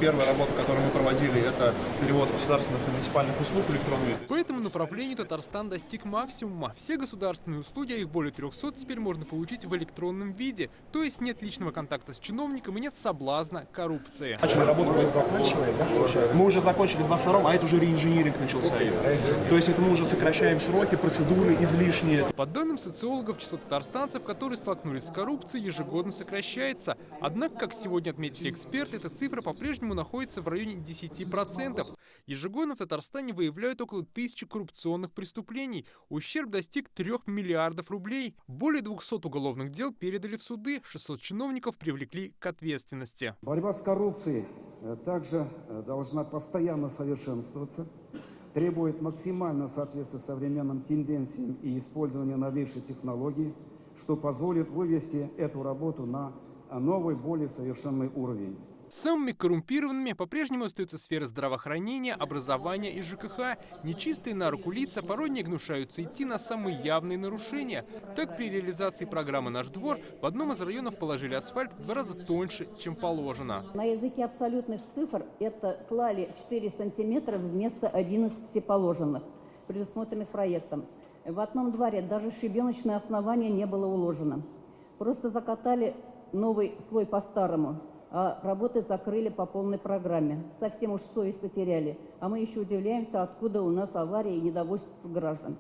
Первая работа, которую мы проводили, это перевод государственных и муниципальных услуг в электронный вид. По этому направлению Татарстан достиг максимума. Все государственные услуги, а их более 300, теперь можно получить в электронном виде. То есть нет личного контакта с чиновником и нет соблазна коррупции. Начали работу, мы заканчиваем, да, получается? Мы уже закончили в 22-м, а это уже реинжиниринг начался. То есть это мы уже сокращаем сроки, процедуры излишние. По данным социологов, число татарстанцев, которые столкнулись с коррупцией, ежегодно сокращается. Однако, как сегодня отметили эксперты, эта цифра по-прежнему находится в районе 10%. Ежегодно в Татарстане выявляют около 1000 коррупционных преступлений. Ущерб достиг 3 миллиардов рублей. Более 200 уголовных дел передали в суды, 600 чиновников привлекли к ответственности. Борьба с коррупцией также должна постоянно совершенствоваться, требует максимального соответствия современным тенденциям и использования новейшей технологий, что позволит вывести эту работу на новый, более совершенный уровень. Самыми коррумпированными по-прежнему остаются сферы здравоохранения, образования и ЖКХ. Нечистые на руку лица порой не гнушаются идти на самые явные нарушения. Так, при реализации программы «Наш двор» в одном из районов положили асфальт в 2 раза тоньше, чем положено. На языке абсолютных цифр это клали 4 сантиметра вместо 11 положенных, предусмотренных проектом. В одном дворе даже щебеночное основание не было уложено. Просто закатали новый слой по-старому. А работы закрыли по полной программе. Совсем уж совесть потеряли. А мы еще удивляемся, откуда у нас аварии и недовольство граждан.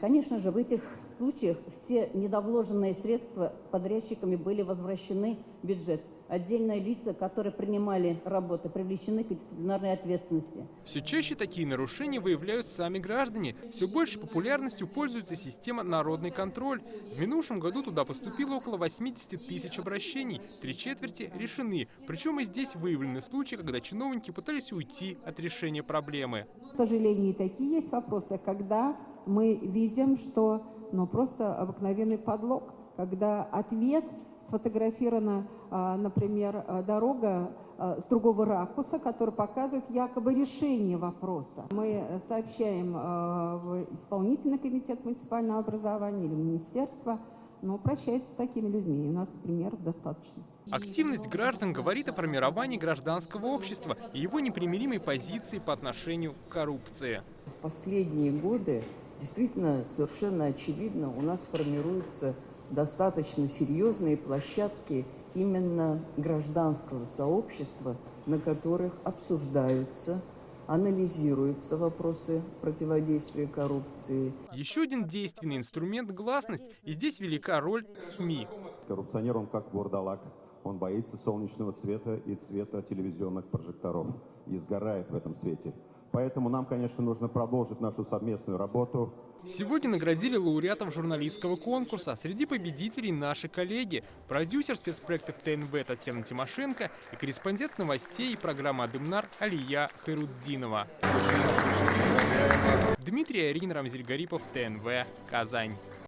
Конечно же, в этих случаях все недовложенные средства подрядчиками были возвращены в бюджет. Отдельные лица, которые принимали работы, привлечены к дисциплинарной ответственности. Все чаще такие нарушения выявляют сами граждане. Все больше популярностью пользуется система «Народный контроль». В минувшем году туда поступило около 80 тысяч обращений. 3/4 решены. Причем и здесь выявлены случаи, когда чиновники пытались уйти от решения проблемы. К сожалению, такие есть вопросы, когда мы видим, что просто обыкновенный подлог, когда ответ сфотографирована, например, дорога с другого ракурса, который показывает якобы решение вопроса. Мы сообщаем в исполнительный комитет муниципального образования или министерство, но прощается с такими людьми. У нас примеров достаточно. Активность граждан говорит о формировании гражданского общества и его непримиримой позиции по отношению к коррупции. В последние годы действительно совершенно очевидно у нас формируются достаточно серьезные площадки именно гражданского сообщества, на которых обсуждаются, анализируются вопросы противодействия коррупции. Еще один действенный инструмент – гласность. И здесь велика роль СМИ. Коррупционер, он как вурдалак. Он боится солнечного света и цвета телевизионных прожекторов. И сгорает в этом свете. Поэтому нам, конечно, нужно продолжить нашу совместную работу. Сегодня наградили лауреатов журналистского конкурса. Среди победителей наши коллеги. Продюсер спецпроектов ТНВ Татьяна Тимошенко и корреспондент новостей и программы «Адымнар» Алия Хайруддинова. Дмитрий Аринин, Рамзиль Гарипов, ТНВ, Казань.